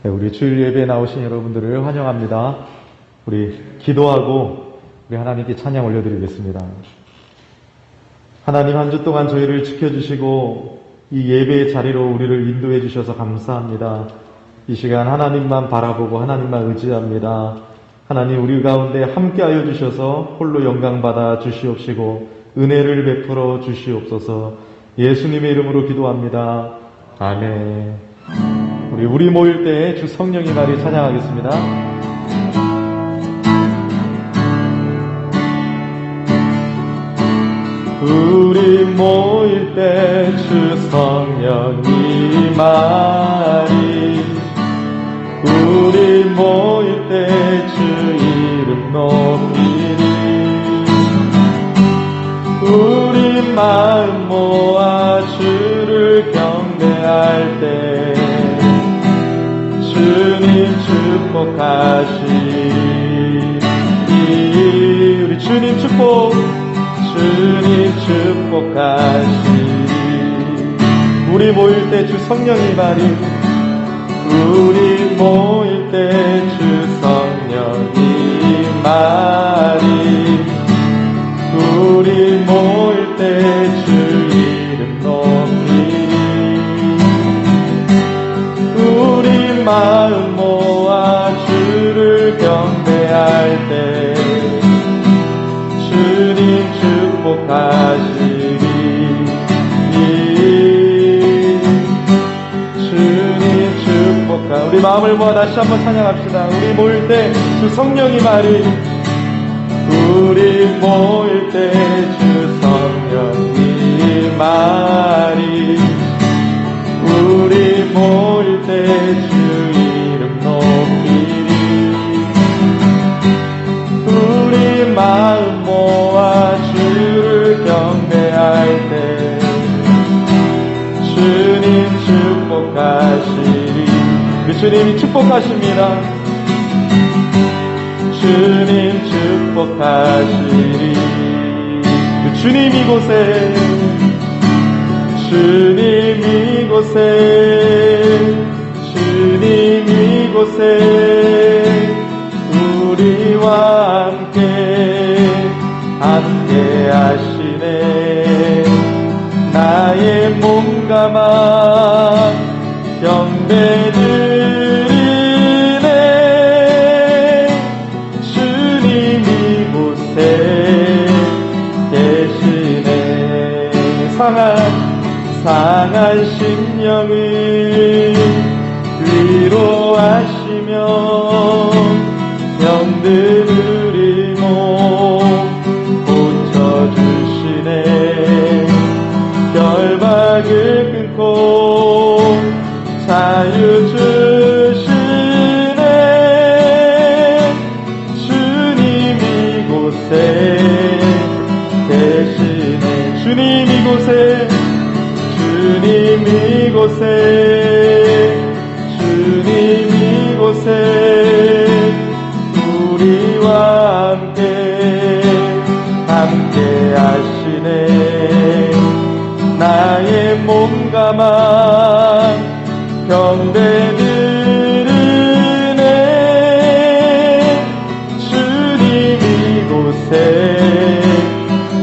네, 우리 주일 예배에 나오신 여러분들을 환영합니다. 우리 기도하고 우리 하나님께 찬양 올려드리겠습니다. 하나님, 한 주 동안 저희를 지켜주시고 이 예배의 자리로 우리를 인도해 주셔서 감사합니다. 이 시간 하나님만 바라보고 하나님만 의지합니다. 하나님, 우리 가운데 함께하여 주셔서 홀로 영광받아 주시옵시고 은혜를 베풀어 주시옵소서. 예수님의 이름으로 기도합니다. 아멘. 우리 모일 때 주 성령의 날이 찬양하겠습니다. 우리 모일 때 주 성령이 말이, 우리 모일 때 주 이름 높이리. 우리 마음 모아 주를 경배할 때 주님 축복하시리. 우리 주님 축복하시리. 우리 모일 때 주 성령이 말이, 우리 모일 때 주 성령이 말이, 우리 모일 때 주 이름 높이리. 우리 마음 모아 주를 경배할 때 주님 축복하시리. 주님 우리 마음을 모아 다시 한번 찬양합시다. 우리 모일 때 주 성령이 말이, 우리 모일 때 주 성령이 말이, 우리 모일 때 주 이름 높이리. 우리 마음 모아 주를 경배할 때 주님 축복하시리. 우리 주님이 축복하십니다. 주님 축복하시리. 주님 이곳에, 주님 이곳에, 주님 이곳에 우리와 함께 하시네. 나의 몸과 마음 경배드리네. 주님 이곳에 계시네. 상한 심령을 위로하시며 병든 우리 몸 고쳐주시네. 결박을 끊고 자유 주시네. 주님 이곳에 계시네. 주님 이곳에, 주님 이곳에, 주님 이곳에 우리와 함께 하시네. 나의 몸과 마음 경배드리네. 주님 이곳에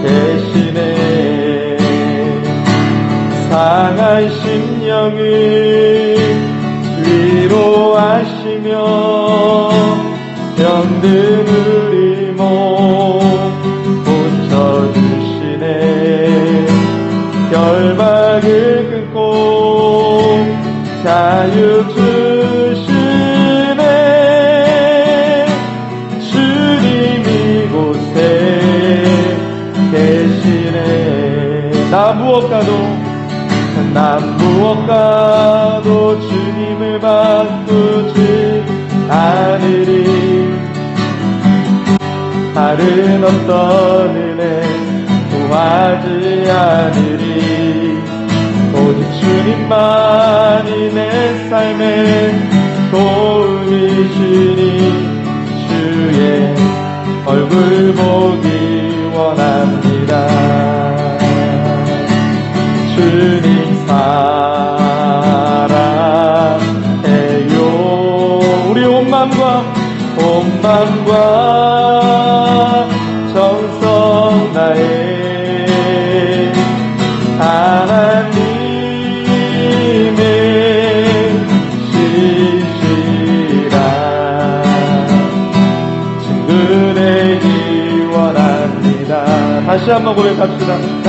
계시네. 상한 심령을 위로하시며 병든 우리 몸 고쳐주시네. 결박을 끊고 자유 주시네. 주님 이곳에 계시네. 나 무엇과도 주님을 바꾸지 않으리. 다른 어떤 은혜 구하지 않으리. 오직 주님만이 내 삶의 도움이시니 주의 얼굴 보기 원합니다. 주님 사랑해요. 마음과 정성 다해 하나님의 신실한 친근되기 원합니다. 다시 한번 고백합시다. 나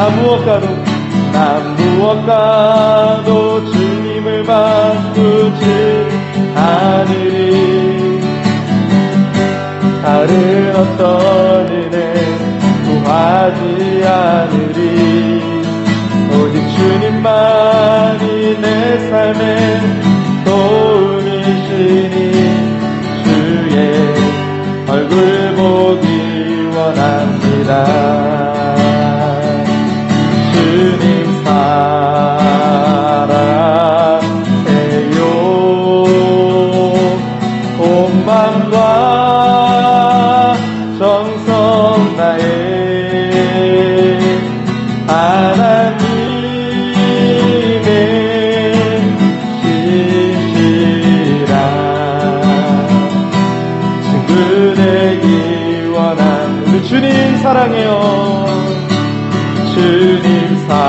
무엇과도 주님을 바꾸지 않으리. 다른 어떤 은혜 구하지 않으리. 오직 주님만이 내 삶의 도움이시니 주의 얼굴 보기 원합니다. 주님 사랑해요. 온 마음과 정성 다해 하나님의 신실한 친구 되기 원합니다. 우리 주님 사랑해요. 주님 사랑해요.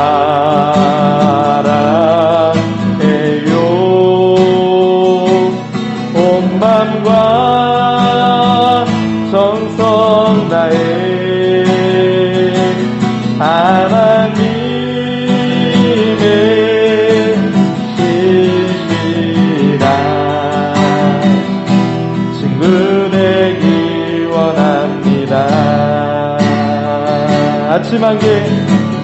온 마음과 정성 다해 하나님의 신실한 친구 되기 원합니다.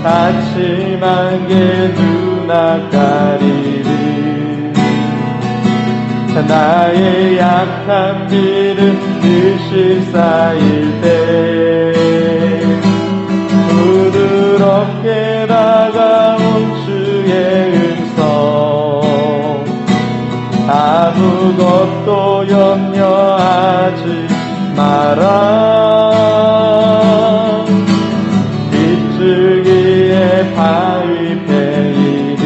아침 한개 눈앞 가리리. 나의 약한 믿음 늘실 쌓일 때 부드럽게 다가온 주의 음성 아무것도 염려하지 마라. 빗줄기에 바위 패이듯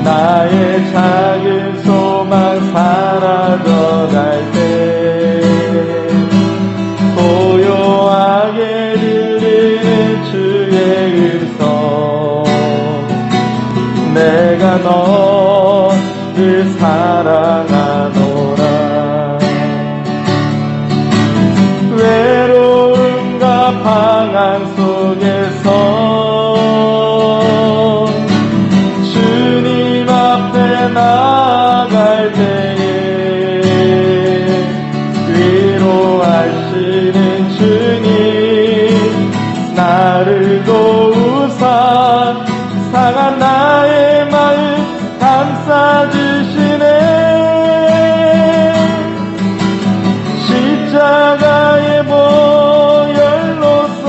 나의 작은 소망 사라져갈 때 고요하게 들리는 주의 음성 내가 너를 사랑하노라. 외로움과 방황 속에서 주님 앞에 나아갈 때에 위로하시는 주님 나를 도우사 상한 나의 마음 감싸주시네. 십자가의 보혈로서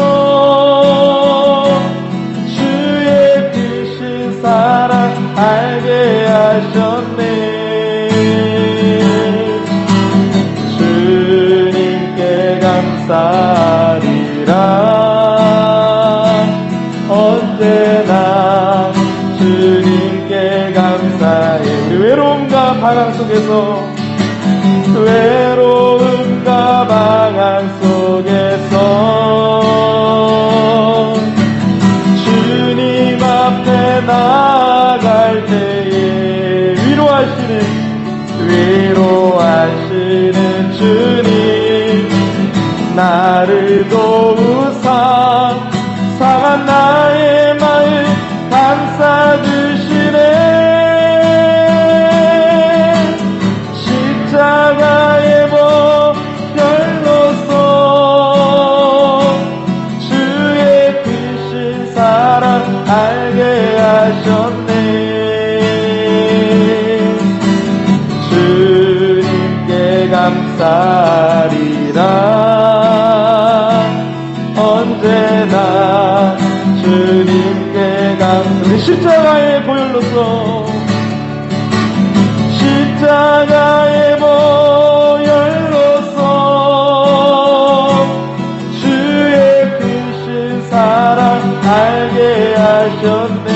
주의 크신 사랑 알게 하셨네. 주님께 감사리라. 언제나 주님께 감사해. 우리 외로움과 방황 속에서 외로움과 방황 속에서 주님 앞에 나아갈 때에 위로하시는 주님 나를 도우사 상한 나의 마음 감싸주시네. 십자가의 보혈로서 주의 크신 사랑 알게 하셨네. 주님께 감사리라. 언제나 주님께 감사리. 십자가의 보혈로서 십자가의 보혈로서 주의 크신 사랑 알게 하셨네.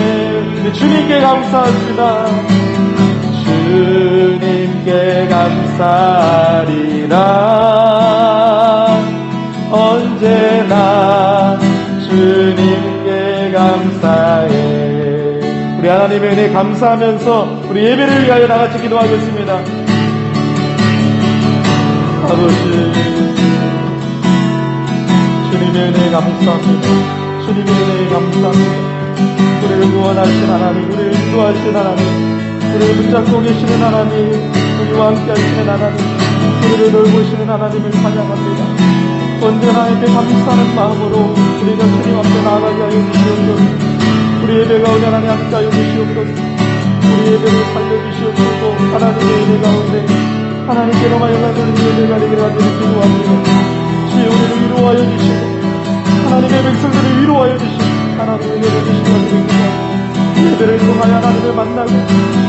주님께 감사합니다. 주님께 주님께 감사하리라. 언제나 주님께 감사해. 우리 하나님의 은혜 감사하면서 우리 예배를 위하여 다같이 기도하겠습니다. 아버지, 주님의 은혜 감사합니다. 주님의 은혜 감사합니다. 우리를 구원하신 하나님, 우리를 인도하신 하나님, 우리를 붙잡고 계시는 하나님, 우리와 함께 하시는 하나님, 우리를 돌보시는 하나님을 찬양합니다. 언제나 이렇게 감사하는 마음으로 우리가 주님 앞에 나아가게 하여 주시옵소서. 우리 예배 가운데 하나님 함께 하여 주시옵소서. 우리 예배를 살려주시옵소서. 하나님의 예배 가운데 하나님께로만 영광을 예배가 되기를 하기를 기도합니다. 주여 우리를 위로하여 주시고 하나님의 백성들을 위로하여 주시고 하나님의 은혜를 주시기를 기도합니다. 예배를 통하여 하나님을 만나고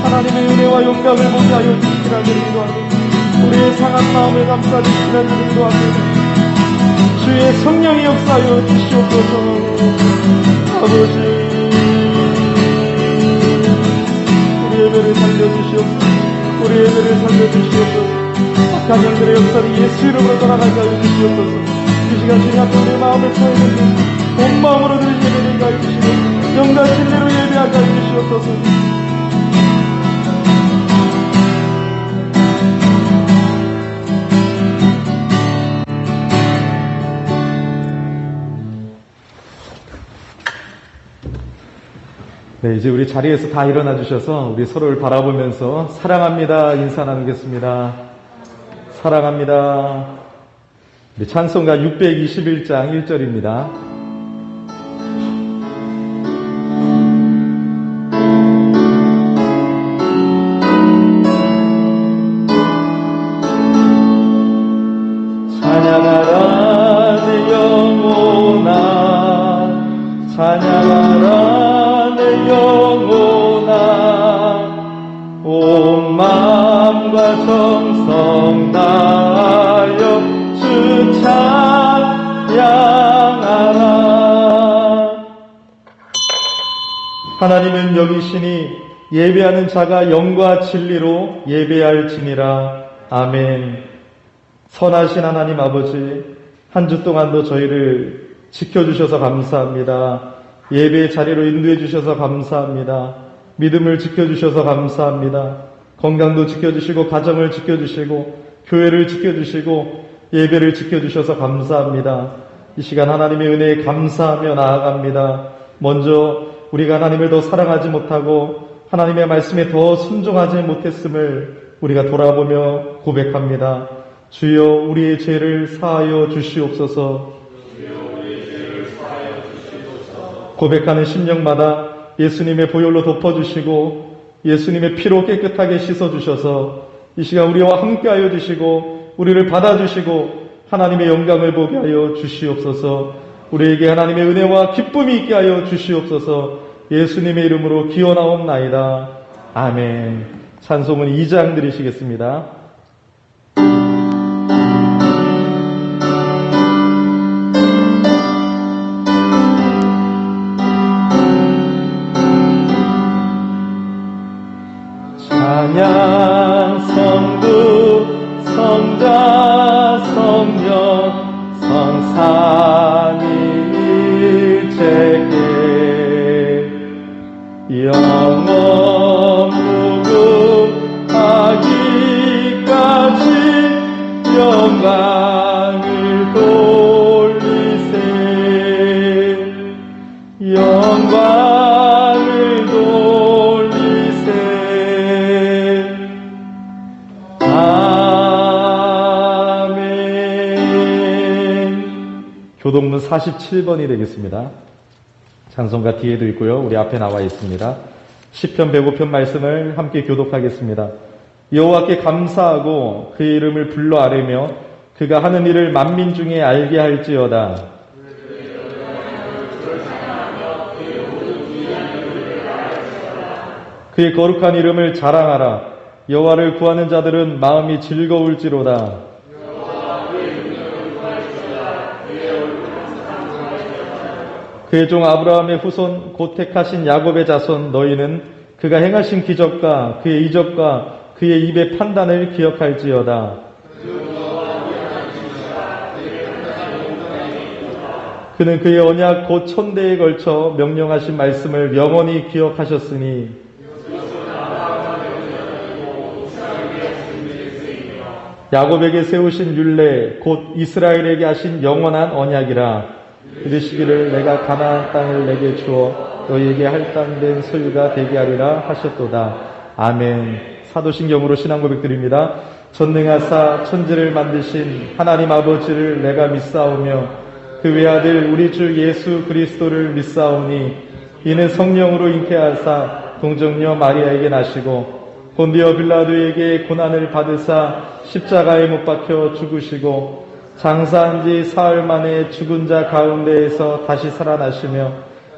하나님의 은혜와 영광을 보게 하여 주시기를 기도합니다. 우리의 상한 마음을 감싸주시기를 기도합니다. 주의 성령이 역사하여 주시옵소서. 아버지, 우리 예배를 살려주시옵소서. 우리 예배를 살려주시옵소서. 악한 영들의 역사를 예수 이름으로 돌아가게 하여 주시옵소서. 이 시간 주님 앞에 우리의 마음을 토해내고 온 마음으로 드릴 예배를 하여 주시고 영과 진리로 예배하게 하여 주시옵소서. 네, 이제 우리 자리에서 다 일어나 주셔서 우리 서로를 바라보면서 사랑합니다 인사 나누겠습니다. 사랑합니다. 우리 찬송가 621장 1절입니다. 찬양하라 내 영혼아, 찬양하라 영혼아, 온 마음과 정성 다하여 주 찬양하라. 하나님은 여기시니 예배하는 자가 영과 진리로 예배할지니라. 아멘. 선하신 하나님 아버지, 한 주 동안도 저희를 지켜주셔서 감사합니다. 예배의 자리로 인도해 주셔서 감사합니다. 믿음을 지켜주셔서 감사합니다. 건강도 지켜주시고 가정을 지켜주시고 교회를 지켜주시고 예배를 지켜주셔서 감사합니다. 이 시간 하나님의 은혜에 감사하며 나아갑니다. 먼저 우리가 하나님을 더 사랑하지 못하고 하나님의 말씀에 더 순종하지 못했음을 우리가 돌아보며 고백합니다. 주여 우리의 죄를 사하여 주시옵소서. 고백하는 심령마다 예수님의 보혈로 덮어주시고 예수님의 피로 깨끗하게 씻어주셔서 이 시간 우리와 함께하여 주시고 우리를 받아주시고 하나님의 영광을 보게 하여 주시옵소서. 우리에게 하나님의 은혜와 기쁨이 있게 하여 주시옵소서. 예수님의 이름으로 기원하옵나이다. 아멘. 찬송은 2장 드리시겠습니다. 찬양 성부 성자 성령 성삼위일체께 영원 무궁하기까지 영광을 돌리세. 영광을 돌리세. 교동문 47번이 되겠습니다. 찬송가 뒤에도 있고요. 우리 앞에 나와 있습니다. 시편 105편 말씀을 함께 교독하겠습니다. 여호와께 감사하고 그의 이름을 불러 아뢰며 그가 하는 일을 만민 중에 알게 할지어다. 그의 거룩한 이름을 자랑하라. 여호와를 구하는 자들은 마음이 즐거울지로다. 그의 종 아브라함의 후손 곧 택하신 야곱의 자손 너희는 그가 행하신 기적과 그의 이적과 그의 입의 판단을 기억할지어다. 그는 그의 언약 곧 천대에 걸쳐 명령하신 말씀을 영원히 기억하셨으니 야곱에게 세우신 율례 곧 이스라엘에게 하신 영원한 언약이라. 이르시기를 내가 가나안 땅을 내게 주어 너희에게 할당된 소유가 되게 하리라 하셨도다. 아멘. 사도신경으로 신앙 고백드립니다. 전능하사 천지를 만드신 하나님 아버지를 내가 믿사오며 그 외아들 우리 주 예수 그리스도를 믿사오니 이는 성령으로 잉태하사 동정녀 마리아에게 나시고 본디오 빌라도에게 고난을 받으사 십자가에 못 박혀 죽으시고 장사한 지 사흘 만에 죽은 자 가운데에서 다시 살아나시며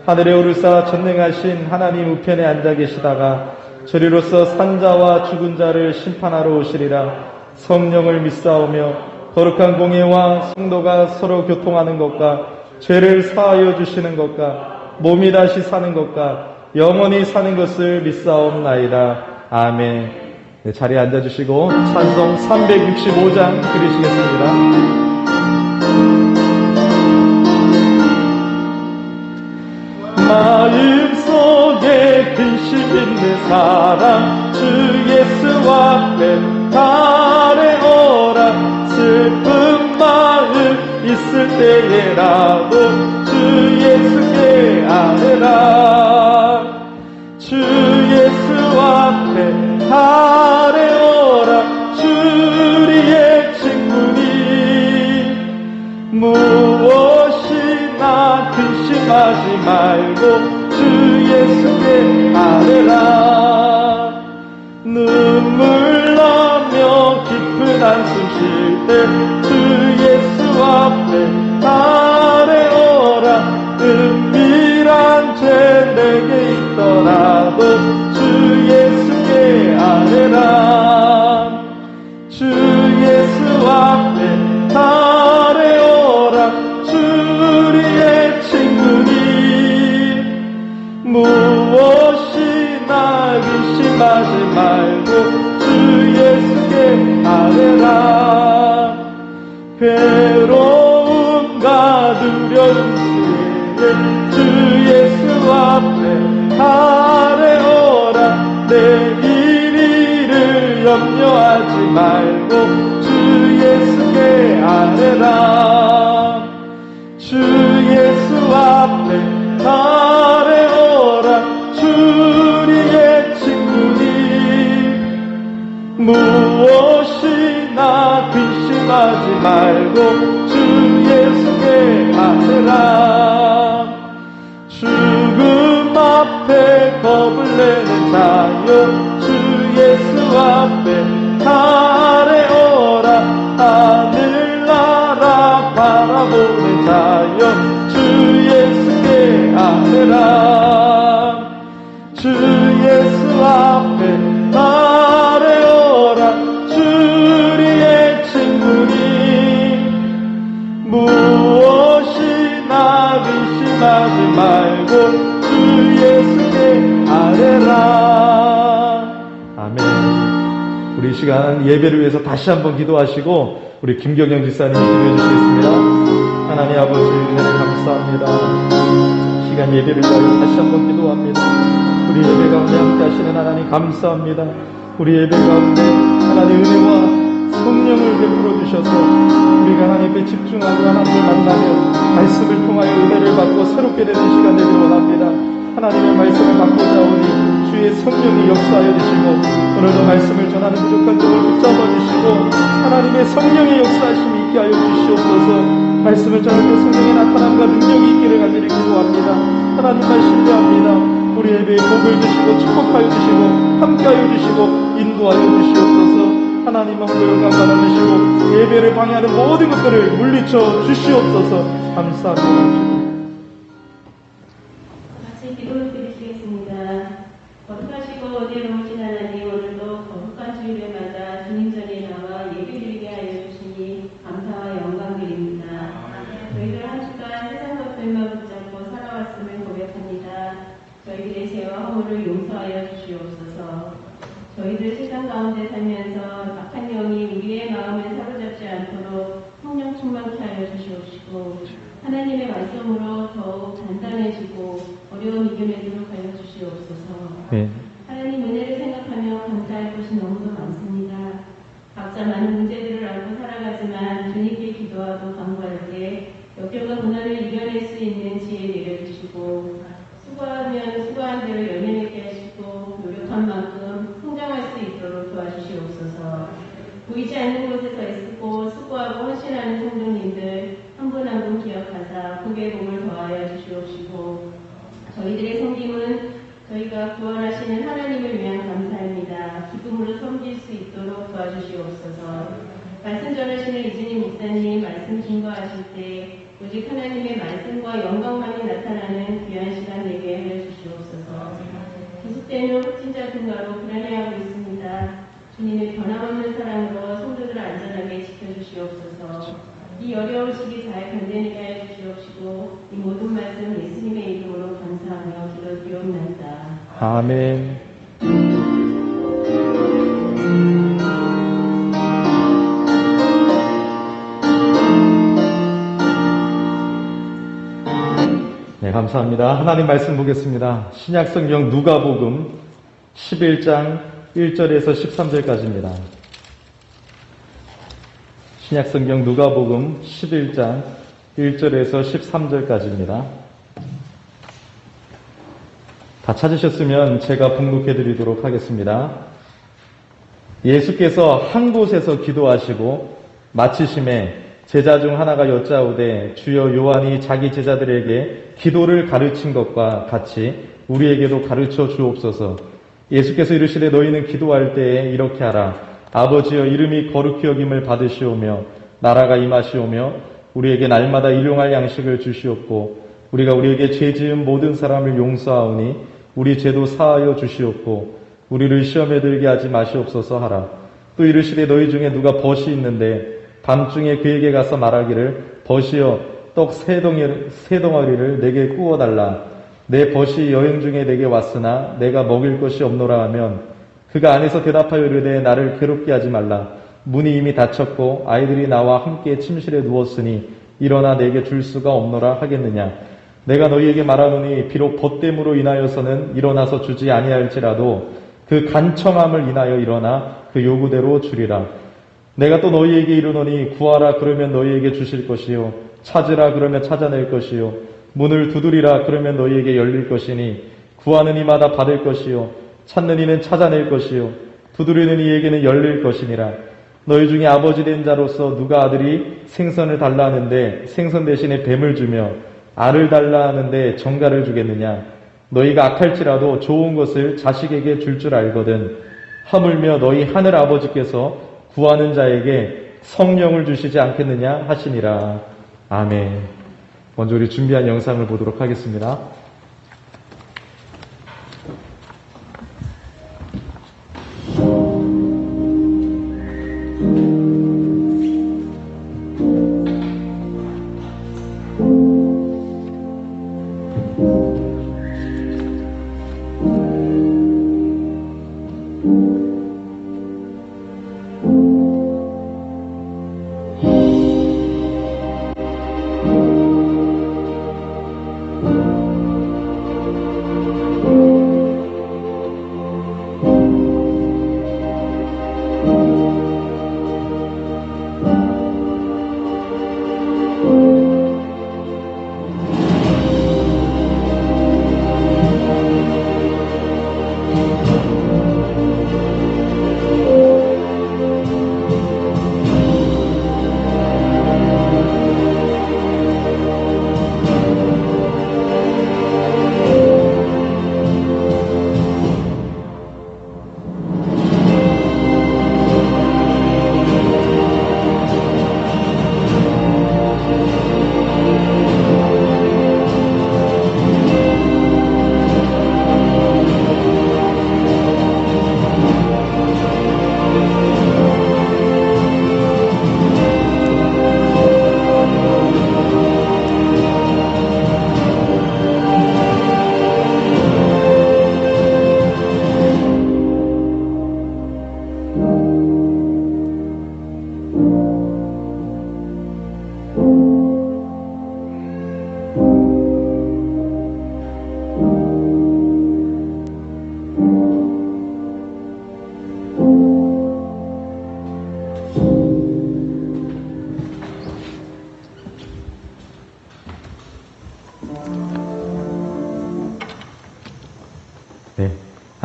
하늘에 오르사 전능하신 하나님 우편에 앉아 계시다가 저리로서 산자와 죽은 자를 심판하러 오시리라. 성령을 믿사오며 거룩한 공예와 성도가 서로 교통하는 것과 죄를 사하여 주시는 것과 몸이 다시 사는 것과 영원히 사는 것을 믿사옵나이다. 아멘. 네, 자리에 앉아주시고 찬송 365장 드리시겠습니다. 마음속에 근심 있는 사람 주 예수 앞에 달려오라. 슬픈 마음 있을 때에라도 주 예수께 아뢰라. 주 예수 앞에 달려오라. 주리의 친구니 무엇이나 근심하지 말고 주 예수께 아뢰라. 눈물 나며 깊은 한숨 쉴 때 주 예수 앞에 아뢰오라. 은밀한 죄 내게 있더라도 주 예수께 아뢰라. 주 예수 앞에 아뢰오라. 주리의 친구니 무엇이나 의심하지 말고 주 예수께 아뢰라. 괴로움과 두려움 속에 주 예수 앞에 아뢰오라. 내일을 염려하지 말고 주 예수께 아뢰라. 주 예수 앞에 아뢰오라. 주리의 친구니 무엇이나 근심하지 말고 주 예수께 아뢰라. 죽음 앞에 겁을 내는 자여 주 예수 앞에 아뢰오라. 하늘나라 바라보는 자여 주 예수께 아뢰라. 주 예수 앞에 아뢰오라. 주리의 친구니 무엇이나 의심하지 말고 주 예수께 아뢰라. 아멘. 우리 시간 예배를 위해서 다시 한번 기도하시고 우리 김경영 지사님이 기도해 주시겠습니다. 하나님 아버지 은혜를 감사합니다. 시간 예배를 위하여 다시 한번 기도합니다. 우리 예배 가운데 함께 하시는 하나님 감사합니다. 우리 예배 가운데 하나님 은혜와 성령을 베풀어 주셔서 우리가 하나님 앞에 집중하고 하나님을 만나며 말씀을 통하여 은혜를 받고 새롭게 되는 시간 되기를 원합니다. 하나님의 말씀을 받고자 오니 주의 성령이 역사하여 주시고 오늘도 말씀을 전하는 부족한 종을 붙잡아 주시고 하나님의 성령의 역사하심이 있게 하여 주시옵소서. 말씀을 전할 때 성령의 나타남과 능력이 있기를 간절히 기도합니다. 하나님만 신뢰합니다. 우리 예배에 복을 주시고 축복하여 주시고 함께하여 주시고 인도하여 주시옵소서. 하나님만 영광 받아주시고 예배를 방해하는 모든 것들을 물리쳐 주시옵소서. 감사합니다. 같이 기도를 드리시겠습니다. 거룩하시고 어디로우신 하나님, 오늘도 거룩한 주일에마다 주님 전에 나와 예배 드리게 하여 주시니 감사와 영광 드립니다. 저희들 한 주간 세상 것들만 붙잡고 살아왔음을 고백합니다. 저희들의 죄와 허물을 용서하여 주시옵소서. 저희들 세상 가운데 살면서 악한 영이 우리의 마음을 사로잡지 않도록 성령 충만케 하여 주시옵시고 하나님의 말씀으로 더욱 단단해지고 어려움 이겨내도록 하여 주시옵소서. 네. 하나님 은혜를 생각하며 감사할 것이 너무도 많습니다. 각자 많은 문제들을 안고 살아가지만 주님께 기도하고 간구할 때 역경과 고난을 이겨낼 수 있는 지혜 내려주시고 수고하면 수고한 대로 열매 맺게 하시고 노력한 만큼 성장할 수 있도록 도와주시옵소서. 보이지 않는 곳에서 애쓰고 수고하고 헌신하는 성도님들 한 분 한 분 기억하사 복의 복을 더하여 주시옵시고 저희들의 섬김은 저희가 구원하시는 하나님을 위한 감사입니다. 기쁨으로 섬길 수 있도록 도와주시옵소서. 말씀 전하시는 이준희 목사님 말씀 증거하실 때 오직 하나님의 말씀과 영광만이 나타나는 귀한 시간 되게 하여 주시옵소서. 계속되는 확진자 증가로 불안해하고 있습니다. 주님의 변함없는 사랑으로 성도들 안전하게 지켜주시옵소서. 이 어려운 시기 잘 견뎌내게 하여 주시옵시고 이 모든 말씀 예수님의 이름으로 감사하며 기도드리옵나이다. 아멘. 네, 감사합니다. 하나님 말씀 보겠습니다. 신약성경 누가복음 11장 1절에서 13절까지입니다. 신약성경 누가복음 11장 1절에서 13절까지입니다. 다 찾으셨으면 제가 봉독해 드리도록 하겠습니다. 예수께서 한 곳에서 기도하시고 마치심에 제자 중 하나가 여짜오되 주여 요한이 자기 제자들에게 기도를 가르친 것과 같이 우리에게도 가르쳐 주옵소서. 예수께서 이르시되 너희는 기도할 때에 이렇게 하라. 아버지여 이름이 거룩히 여김을 받으시오며 나라가 임하시오며 우리에게 날마다 일용할 양식을 주시옵고 우리가 우리에게 죄 지은 모든 사람을 용서하오니 우리 죄도 사하여 주시옵고 우리를 시험에 들게 하지 마시옵소서 하라. 또 이르시되 너희 중에 누가 벗이 있는데 밤중에 그에게 가서 말하기를 벗이여 떡 세 덩어리를 내게 구워달라. 내 벗이 여행 중에 내게 왔으나 내가 먹일 것이 없노라 하면 그가 안에서 대답하여 이르되 나를 괴롭게 하지 말라. 문이 이미 닫혔고 아이들이 나와 함께 침실에 누웠으니 일어나 내게 줄 수가 없노라 하겠느냐. 내가 너희에게 말하노니 비록 벗됨으로 인하여서는 일어나서 주지 아니할지라도 그 간청함을 인하여 일어나 그 요구대로 주리라. 내가 또 너희에게 이르노니 구하라 그러면 너희에게 주실 것이요 찾으라 그러면 찾아낼 것이요 문을 두드리라 그러면 너희에게 열릴 것이니 구하는 이마다 받을 것이요 찾는 이는 찾아낼 것이요 두드리는 이에게는 열릴 것이니라. 너희 중에 아버지 된 자로서 누가 아들이 생선을 달라 하는데 생선 대신에 뱀을 주며 알을 달라 하는데 정갈을 주겠느냐. 너희가 악할지라도 좋은 것을 자식에게 줄 줄 알거든. 하물며 너희 하늘 아버지께서 구하는 자에게 성령을 주시지 않겠느냐 하시니라. 아멘. 먼저 우리 준비한 영상을 보도록 하겠습니다.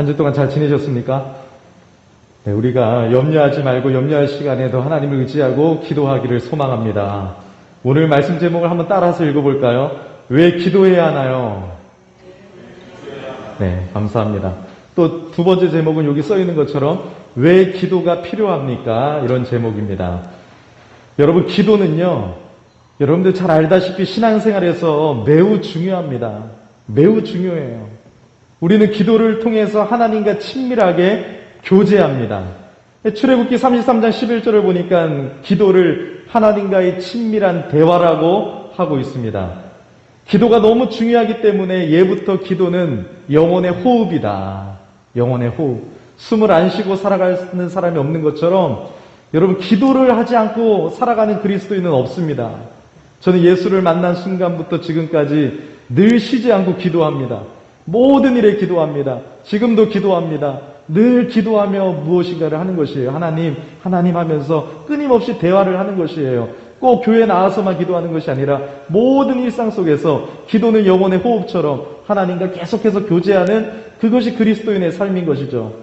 한 주 동안 잘 지내셨습니까? 네, 우리가 염려하지 말고 염려할 시간에도 하나님을 의지하고 기도하기를 소망합니다. 오늘 말씀 제목을 한번 따라서 읽어볼까요? 왜 기도해야 하나요? 네, 감사합니다. 또 두 번째 제목은 여기 써 있는 것처럼 왜 기도가 필요합니까? 이런 제목입니다. 여러분, 기도는요, 여러분들 잘 알다시피 신앙생활에서 매우 중요합니다. 매우 중요해요. 우리는 기도를 통해서 하나님과 친밀하게 교제합니다. 출애굽기 33장 11절을 보니까 기도를 하나님과의 친밀한 대화라고 하고 있습니다. 기도가 너무 중요하기 때문에 예부터 기도는 영혼의 호흡이다. 영혼의 호흡. 숨을 안 쉬고 살아가는 사람이 없는 것처럼 여러분, 기도를 하지 않고 살아가는 그리스도인은 없습니다. 저는 예수를 만난 순간부터 지금까지 늘 쉬지 않고 기도합니다. 모든 일에 기도합니다. 지금도 기도합니다. 늘 기도하며 무엇인가를 하는 것이에요. 하나님, 하나님 하면서 끊임없이 대화를 하는 것이에요. 꼭 교회 나와서만 기도하는 것이 아니라 모든 일상 속에서 기도는 영혼의 호흡처럼 하나님과 계속해서 교제하는 그것이 그리스도인의 삶인 것이죠.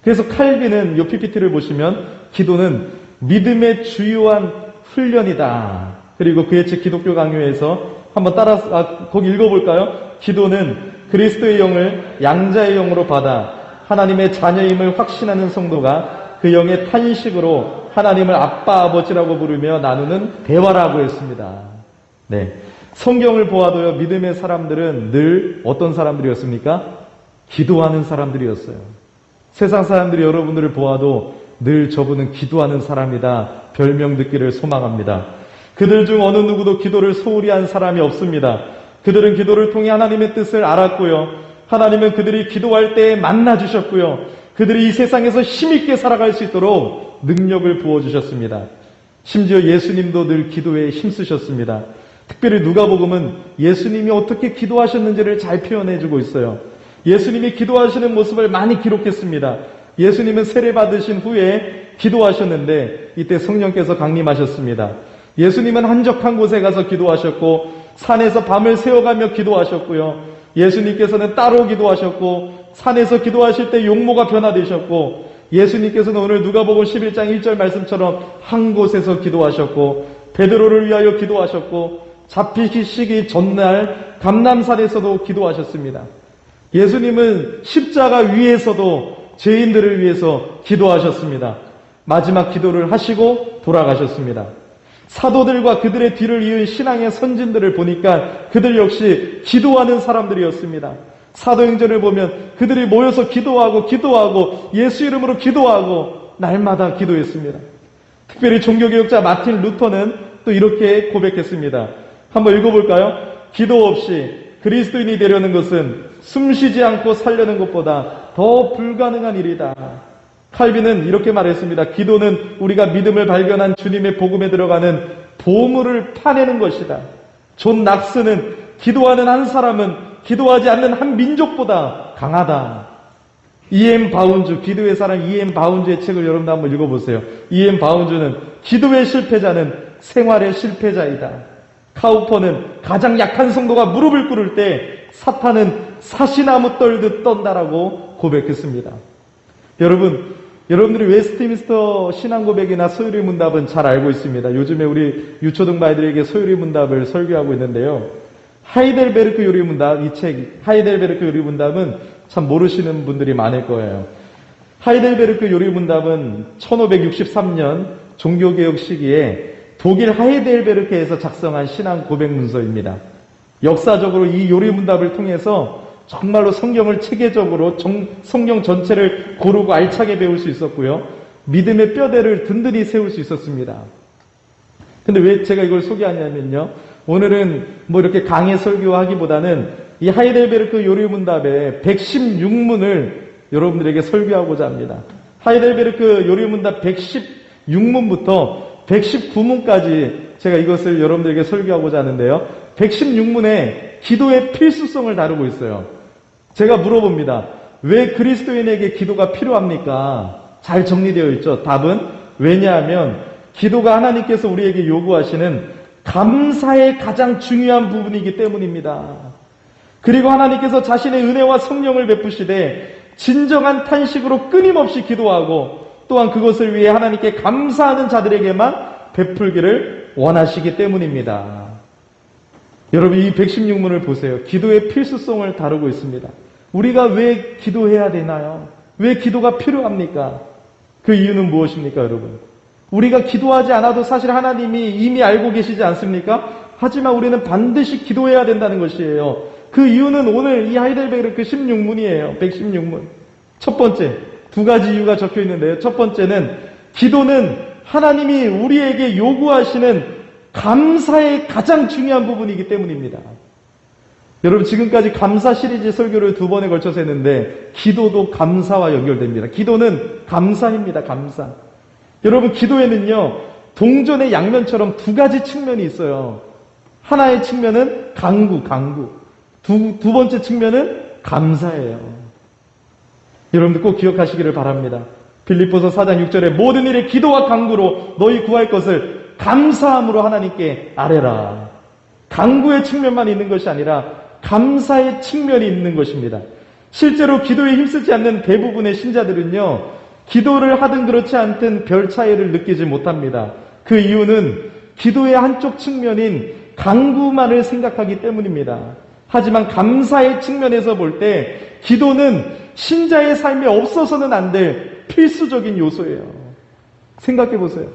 그래서 칼빈은 이 PPT를 보시면 기도는 믿음의 주요한 훈련이다. 그리고 그의 책 기독교 강요에서 한번 따라서 거기 읽어볼까요? 기도는 그리스도의 영을 양자의 영으로 받아 하나님의 자녀임을 확신하는 성도가 그 영의 탄식으로 하나님을 아빠, 아버지라고 부르며 나누는 대화라고 했습니다. 네, 성경을 보아도요, 믿음의 사람들은 늘 어떤 사람들이었습니까? 기도하는 사람들이었어요. 세상 사람들이 여러분들을 보아도 늘 저분은 기도하는 사람이다 별명 듣기를 소망합니다. 그들 중 어느 누구도 기도를 소홀히 한 사람이 없습니다. 그들은 기도를 통해 하나님의 뜻을 알았고요. 하나님은 그들이 기도할 때에 만나주셨고요. 그들이 이 세상에서 힘있게 살아갈 수 있도록 능력을 부어주셨습니다. 심지어 예수님도 늘 기도에 힘쓰셨습니다. 특별히 누가복음은 예수님이 어떻게 기도하셨는지를 잘 표현해주고 있어요. 예수님이 기도하시는 모습을 많이 기록했습니다. 예수님은 세례 받으신 후에 기도하셨는데 이때 성령께서 강림하셨습니다. 예수님은 한적한 곳에 가서 기도하셨고 산에서 밤을 새워가며 기도하셨고요. 예수님께서는 따로 기도하셨고 산에서 기도하실 때 용모가 변화되셨고 예수님께서는 오늘 누가복음 11장 1절 말씀처럼 한 곳에서 기도하셨고 베드로를 위하여 기도하셨고 잡히시기 전날 감람산에서도 기도하셨습니다. 예수님은 십자가 위에서도 죄인들을 위해서 기도하셨습니다. 마지막 기도를 하시고 돌아가셨습니다. 사도들과 그들의 뒤를 이은 신앙의 선진들을 보니까 그들 역시 기도하는 사람들이었습니다. 사도행전을 보면 그들이 모여서 기도하고 예수 이름으로 기도하고 날마다 기도했습니다. 특별히 종교개혁자 마틴 루터는 또 이렇게 고백했습니다. 한번 읽어볼까요? 기도 없이 그리스도인이 되려는 것은 숨쉬지 않고 살려는 것보다 더 불가능한 일이다. 칼빈은 이렇게 말했습니다. 기도는 우리가 믿음을 발견한 주님의 복음에 들어가는 보물을 파내는 것이다. 존 낙스는 기도하는 한 사람은 기도하지 않는 한 민족보다 강하다. E.M. 바운주, 기도의 사람 E.M. 바운주의 책을 여러분도 한번 읽어보세요. E.M. 바운주는 기도의 실패자는 생활의 실패자이다. 카우퍼는 가장 약한 성도가 무릎을 꿇을 때 사탄은 사시나무 떨듯 떤다라고 고백했습니다. 여러분들이 웨스트민스터 신앙고백이나 소요리 문답은 잘 알고 있습니다. 요즘에 우리 유초등 아이들에게 소요리 문답을 설교하고 있는데요. 하이델베르크 요리 문답, 이 책 하이델베르크 요리 문답은 참 모르시는 분들이 많을 거예요. 하이델베르크 요리 문답은 1563년 종교개혁 시기에 독일 하이델베르크에서 작성한 신앙 고백 문서입니다. 역사적으로 이 요리 문답을 통해서 정말로 성경을 체계적으로 성경 전체를 고르고 알차게 배울 수 있었고요. 믿음의 뼈대를 든든히 세울 수 있었습니다. 근데 왜 제가 이걸 소개하냐면요. 오늘은 뭐 이렇게 강의 설교하기보다는 이 하이델베르크 요리 문답의 116문을 여러분들에게 설교하고자 합니다. 하이델베르크 요리 문답 116문부터 119문까지 제가 이것을 여러분들에게 설교하고자 하는데요. 116문에 기도의 필수성을 다루고 있어요. 제가 물어봅니다. 왜 그리스도인에게 기도가 필요합니까? 잘 정리되어 있죠. 답은 왜냐하면 기도가 하나님께서 우리에게 요구하시는 감사의 가장 중요한 부분이기 때문입니다. 그리고 하나님께서 자신의 은혜와 성령을 베푸시되 진정한 탄식으로 끊임없이 기도하고 또한 그것을 위해 하나님께 감사하는 자들에게만 베풀기를 원하시기 때문입니다. 여러분, 이 116문을 보세요. 기도의 필수성을 다루고 있습니다. 우리가 왜 기도해야 되나요? 왜 기도가 필요합니까? 그 이유는 무엇입니까, 여러분? 우리가 기도하지 않아도 사실 하나님이 이미 알고 계시지 않습니까? 하지만 우리는 반드시 기도해야 된다는 것이에요. 그 이유는 오늘 이 하이델베르 그 16문이에요. 116문. 첫 번째, 두 가지 이유가 적혀 있는데요. 첫 번째는 기도는 하나님이 우리에게 요구하시는 감사의 가장 중요한 부분이기 때문입니다. 여러분, 지금까지 감사 시리즈 설교를 2번에 걸쳐서 했는데 기도도 감사와 연결됩니다. 기도는 감사입니다. 감사. 여러분, 기도에는요, 동전의 양면처럼 두 가지 측면이 있어요. 하나의 측면은 강구. 두 번째 측면은 감사예요. 여러분들 꼭 기억하시기를 바랍니다. 빌립보서 4장 6절에 모든 일에 기도와 간구로 너희 구할 것을 감사함으로 하나님께 아뢰라. 간구의 측면만 있는 것이 아니라 감사의 측면이 있는 것입니다. 실제로 기도에 힘쓰지 않는 대부분의 신자들은요, 기도를 하든 그렇지 않든 별 차이를 느끼지 못합니다. 그 이유는 기도의 한쪽 측면인 간구만을 생각하기 때문입니다. 하지만 감사의 측면에서 볼 때 기도는 신자의 삶에 없어서는 안 될 필수적인 요소예요. 생각해 보세요.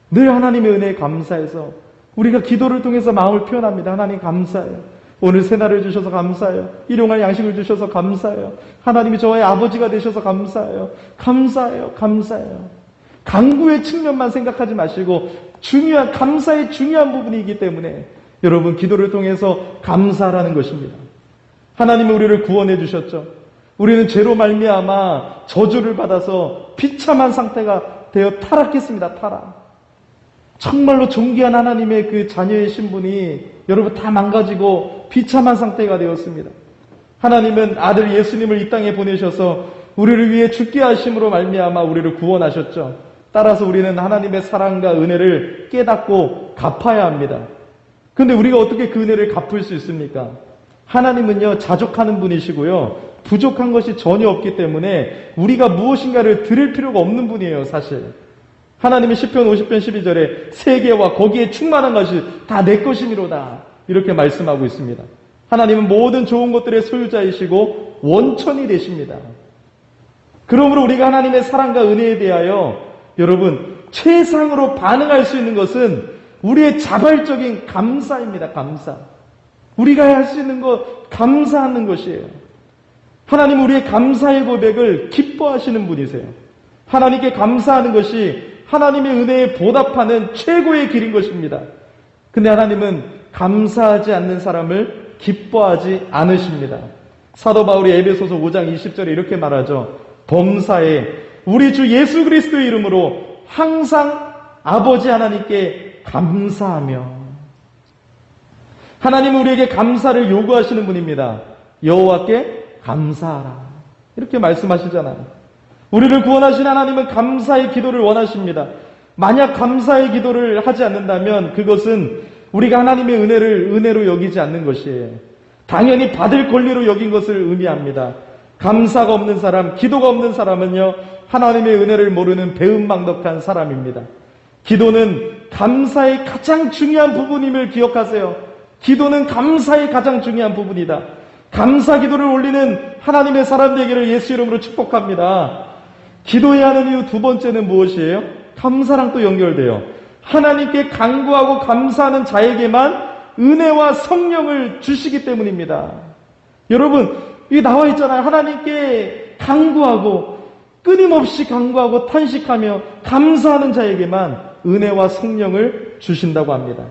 늘 하나님의 은혜에 감사해서 우리가 기도를 통해서 마음을 표현합니다. 하나님 감사해요. 오늘 새날을 주셔서 감사해요. 일용할 양식을 주셔서 감사해요. 하나님이 저의 아버지가 되셔서 감사해요. 감사해요. 간구의 측면만 생각하지 마시고 감사의 중요한 부분이기 때문에 여러분, 기도를 통해서 감사라는 것입니다. 하나님은 우리를 구원해 주셨죠. 우리는 죄로 말미암아 저주를 받아서 비참한 상태가 되어 타락했습니다. 타락. 정말로 존귀한 하나님의 그 자녀의 신분이 여러분 다 망가지고 비참한 상태가 되었습니다. 하나님은 아들 예수님을 이 땅에 보내셔서 우리를 위해 죽게 하심으로 말미암아 우리를 구원하셨죠. 따라서 우리는 하나님의 사랑과 은혜를 깨닫고 갚아야 합니다. 그런데 우리가 어떻게 그 은혜를 갚을 수 있습니까? 하나님은요, 자족하는 분이시고요, 부족한 것이 전혀 없기 때문에 우리가 무엇인가를 드릴 필요가 없는 분이에요, 사실. 하나님이 시편 50편 12절에 세계와 거기에 충만한 것이 다 내 것이미로다, 이렇게 말씀하고 있습니다. 하나님은 모든 좋은 것들의 소유자이시고 원천이 되십니다. 그러므로 우리가 하나님의 사랑과 은혜에 대하여 여러분 최상으로 반응할 수 있는 것은 우리의 자발적인 감사입니다. 감사. 우리가 할 수 있는 것, 감사하는 것이에요. 하나님은 우리의 감사의 고백을 기뻐하시는 분이세요. 하나님께 감사하는 것이 하나님의 은혜에 보답하는 최고의 길인 것입니다. 근데 하나님은 감사하지 않는 사람을 기뻐하지 않으십니다. 사도 바울이 에베소서 5장 20절에 이렇게 말하죠. 범사에 우리 주 예수 그리스도의 이름으로 항상 아버지 하나님께 감사하며. 하나님은 우리에게 감사를 요구하시는 분입니다. 여호와께 감사하라, 이렇게 말씀하시잖아요. 우리를 구원하신 하나님은 감사의 기도를 원하십니다. 만약 감사의 기도를 하지 않는다면 그것은 우리가 하나님의 은혜를 은혜로 여기지 않는 것이에요. 당연히 받을 권리로 여긴 것을 의미합니다. 감사가 없는 사람, 기도가 없는 사람은요, 하나님의 은혜를 모르는 배은망덕한 사람입니다. 기도는 감사의 가장 중요한 부분임을 기억하세요. 기도는 감사의 가장 중요한 부분이다. 감사 기도를 올리는 하나님의 사람되기를 예수 이름으로 축복합니다. 기도해야 하는 이유 두 번째는 무엇이에요? 감사랑 또 연결돼요. 하나님께 간구하고 감사하는 자에게만 은혜와 성령을 주시기 때문입니다. 여러분, 여기 나와 있잖아요. 하나님께 간구하고 끊임없이 간구하고 탄식하며 감사하는 자에게만 은혜와 성령을 주신다고 합니다.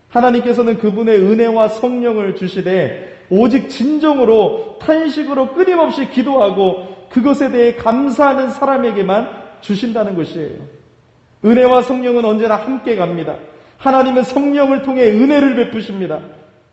하나님께서는 그분의 은혜와 성령을 주시되 오직 진정으로 탄식으로 끊임없이 기도하고 그것에 대해 감사하는 사람에게만 주신다는 것이에요. 은혜와 성령은 언제나 함께 갑니다. 하나님은 성령을 통해 은혜를 베푸십니다.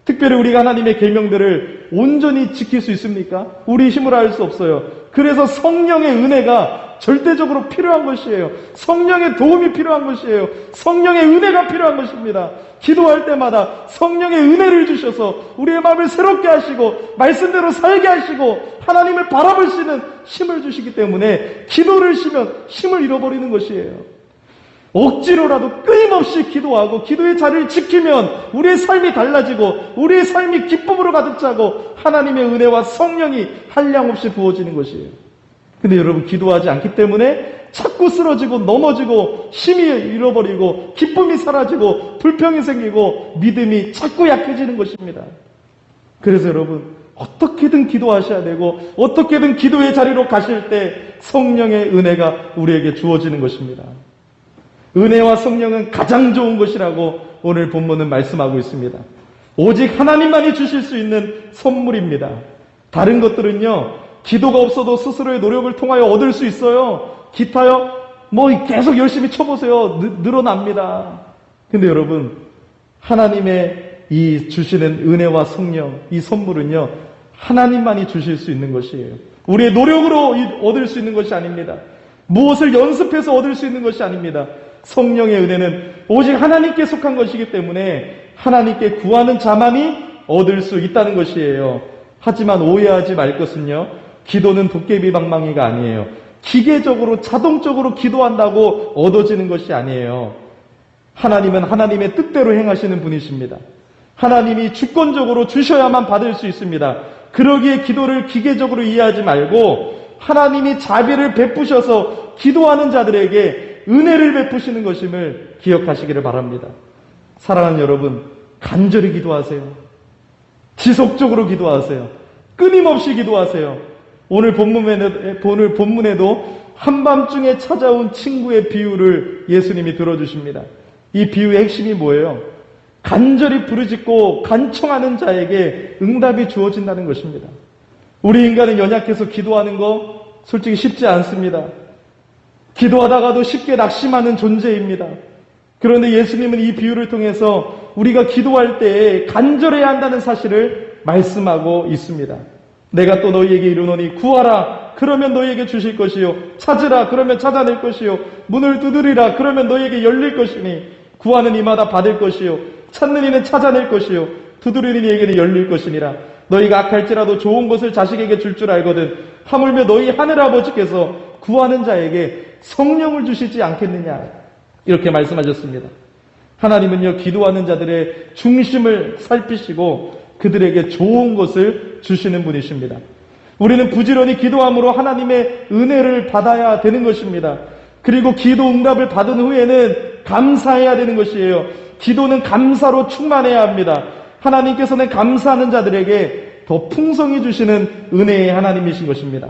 특별히 우리가 하나님의 계명들을 온전히 지킬 수 있습니까? 우리 힘으로 할 수 없어요. 그래서 성령의 은혜가 절대적으로 필요한 것이에요. 성령의 도움이 필요한 것이에요. 성령의 은혜가 필요한 것입니다. 기도할 때마다 성령의 은혜를 주셔서 우리의 마음을 새롭게 하시고 말씀대로 살게 하시고 하나님을 바라볼 수 있는 힘을 주시기 때문에 기도를 쉬면 힘을 잃어버리는 것이에요. 억지로라도 끊임없이 기도하고 기도의 자리를 지키면 우리의 삶이 달라지고 우리의 삶이 기쁨으로 가득 차고 하나님의 은혜와 성령이 한량없이 부어지는 것이에요. 근데 여러분, 기도하지 않기 때문에 자꾸 쓰러지고 넘어지고 힘이 잃어버리고 기쁨이 사라지고 불평이 생기고 믿음이 자꾸 약해지는 것입니다. 그래서 여러분, 어떻게든 기도하셔야 되고 어떻게든 기도의 자리로 가실 때 성령의 은혜가 우리에게 주어지는 것입니다. 은혜와 성령은 가장 좋은 것이라고 오늘 본문은 말씀하고 있습니다. 오직 하나님만이 주실 수 있는 선물입니다. 다른 것들은요, 기도가 없어도 스스로의 노력을 통하여 얻을 수 있어요. 기타요, 계속 열심히 쳐보세요. 늘어납니다. 근데 여러분, 하나님의 이 주시는 은혜와 성령, 이 선물은요, 하나님만이 주실 수 있는 것이에요. 우리의 노력으로 얻을 수 있는 것이 아닙니다. 무엇을 연습해서 얻을 수 있는 것이 아닙니다. 성령의 은혜는 오직 하나님께 속한 것이기 때문에 하나님께 구하는 자만이 얻을 수 있다는 것이에요. 하지만 오해하지 말 것은요, 기도는 도깨비 방망이가 아니에요. 기계적으로 자동적으로 기도한다고 얻어지는 것이 아니에요. 하나님은 하나님의 뜻대로 행하시는 분이십니다. 하나님이 주권적으로 주셔야만 받을 수 있습니다. 그러기에 기도를 기계적으로 이해하지 말고 하나님이 자비를 베푸셔서 기도하는 자들에게 은혜를 베푸시는 것임을 기억하시기를 바랍니다. 사랑하는 여러분, 간절히 기도하세요. 지속적으로 기도하세요. 끊임없이 기도하세요. 오늘 본문에도 한밤중에 찾아온 친구의 비유를 예수님이 들어주십니다. 이 비유의 핵심이 뭐예요? 간절히 부르짖고 간청하는 자에게 응답이 주어진다는 것입니다. 우리 인간은 연약해서 기도하는 거 솔직히 쉽지 않습니다. 기도하다가도 쉽게 낙심하는 존재입니다. 그런데 예수님은 이 비유를 통해서 우리가 기도할 때에 간절해야 한다는 사실을 말씀하고 있습니다. 내가 또 너희에게 이르노니 구하라 그러면 너희에게 주실 것이요 찾으라 그러면 찾아낼 것이요 문을 두드리라 그러면 너희에게 열릴 것이니 구하는 이마다 받을 것이요 찾는 이는 찾아낼 것이요 두드리는 이에게는 열릴 것이니라. 너희가 악할지라도 좋은 것을 자식에게 줄 줄 알거든 하물며 너희 하늘아버지께서 구하는 자에게 성령을 주시지 않겠느냐, 이렇게 말씀하셨습니다. 하나님은요, 기도하는 자들의 중심을 살피시고 그들에게 좋은 것을 주시는 분이십니다. 우리는 부지런히 기도함으로 하나님의 은혜를 받아야 되는 것입니다. 그리고 기도 응답을 받은 후에는 감사해야 되는 것이에요. 기도는 감사로 충만해야 합니다. 하나님께서는 감사하는 자들에게 더 풍성히 주시는 은혜의 하나님이신 것입니다.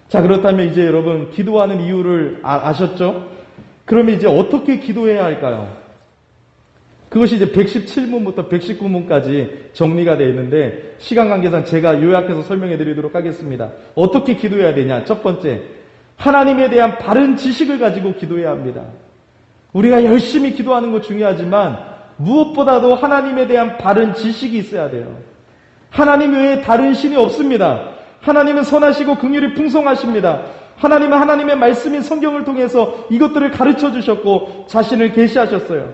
자, 그렇다면 이제 여러분, 기도하는 이유를 아셨죠? 그러면 이제 어떻게 기도해야 할까요? 그것이 이제 117문부터 119문까지 정리가 되어 있는데 시간 관계상 제가 요약해서 설명해 드리도록 하겠습니다. 어떻게 기도해야 되냐? 첫 번째, 하나님에 대한 바른 지식을 가지고 기도해야 합니다. 우리가 열심히 기도하는 거 중요하지만 무엇보다도 하나님에 대한 바른 지식이 있어야 돼요. 하나님 외에 다른 신이 없습니다. 하나님은 선하시고 긍휼이 풍성하십니다. 하나님은 하나님의 말씀인 성경을 통해서 이것들을 가르쳐 주셨고 자신을 계시하셨어요.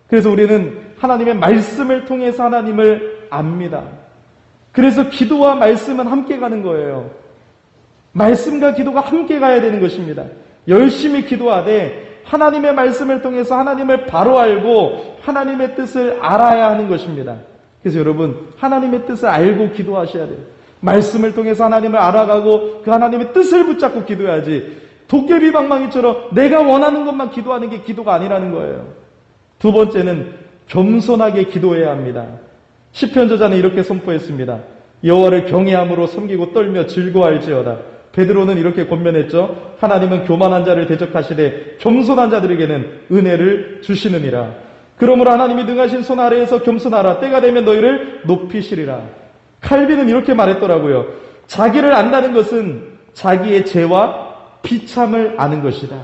그래서 우리는 하나님의 말씀을 통해서 하나님을 압니다. 그래서 기도와 말씀은 함께 가는 거예요. 말씀과 기도가 함께 가야 되는 것입니다. 열심히 기도하되 하나님의 말씀을 통해서 하나님을 바로 알고 하나님의 뜻을 알아야 하는 것입니다. 그래서 여러분, 하나님의 뜻을 알고 기도하셔야 돼요. 말씀을 통해서 하나님을 알아가고 그 하나님의 뜻을 붙잡고 기도해야지 도깨비 방망이처럼 내가 원하는 것만 기도하는 게 기도가 아니라는 거예요. 두 번째는 겸손하게 기도해야 합니다. 시편 저자는 이렇게 선포했습니다. 여호와를 경외함으로 섬기고 떨며 즐거워할지어다. 베드로는 이렇게 권면했죠. 하나님은 교만한 자를 대적하시되 겸손한 자들에게는 은혜를 주시느니라. 그러므로 하나님이 능하신 손 아래에서 겸손하라. 때가 되면 너희를 높이시리라. 칼빈은 이렇게 말했더라고요. 자기를 안다는 것은 자기의 죄와 비참을 아는 것이다.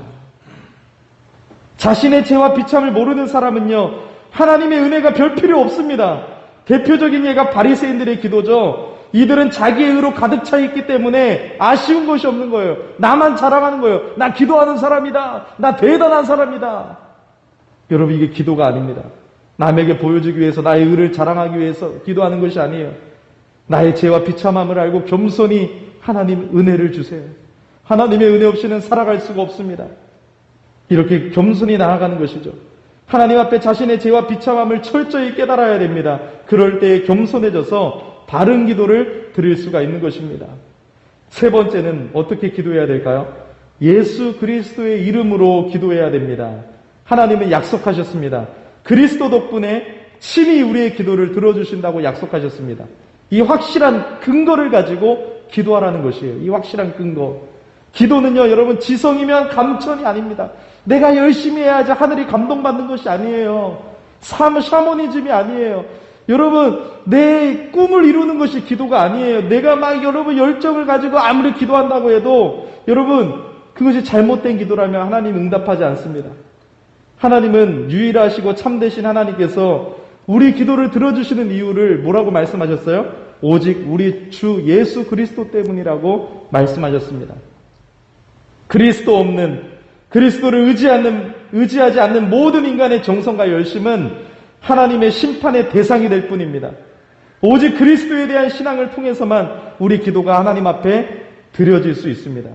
자신의 죄와 비참을 모르는 사람은요, 하나님의 은혜가 별 필요 없습니다. 대표적인 예가 바리새인들의 기도죠. 이들은 자기의 의로 가득 차 있기 때문에 아쉬운 것이 없는 거예요. 나만 자랑하는 거예요. 나 기도하는 사람이다. 나 대단한 사람이다. 여러분, 이게 기도가 아닙니다. 남에게 보여주기 위해서, 나의 의를 자랑하기 위해서 기도하는 것이 아니에요. 나의 죄와 비참함을 알고 겸손히 하나님 은혜를 주세요. 하나님의 은혜 없이는 살아갈 수가 없습니다. 이렇게 겸손히 나아가는 것이죠. 하나님 앞에 자신의 죄와 비참함을 철저히 깨달아야 됩니다. 그럴 때에 겸손해져서 바른 기도를 드릴 수가 있는 것입니다. 세 번째는 어떻게 기도해야 될까요? 예수 그리스도의 이름으로 기도해야 됩니다. 하나님은 약속하셨습니다. 그리스도 덕분에 친히 우리의 기도를 들어주신다고 약속하셨습니다. 이 확실한 근거를 가지고 기도하라는 것이에요. 이 확실한 근거. 기도는요, 여러분, 지성이면 감천이 아닙니다. 내가 열심히 해야지 하늘이 감동받는 것이 아니에요. 샤머니즘이 아니에요. 여러분, 내 꿈을 이루는 것이 기도가 아니에요. 내가 막 여러분 열정을 가지고 아무리 기도한다고 해도 여러분, 그것이 잘못된 기도라면 하나님 응답하지 않습니다. 하나님은 유일하시고 참되신 하나님께서 우리 기도를 들어주시는 이유를 뭐라고 말씀하셨어요? 오직 우리 주 예수 그리스도 때문이라고 말씀하셨습니다. 그리스도 없는, 그리스도를 의지하지 않는 모든 인간의 정성과 열심은 하나님의 심판의 대상이 될 뿐입니다. 오직 그리스도에 대한 신앙을 통해서만 우리 기도가 하나님 앞에 드려질 수 있습니다.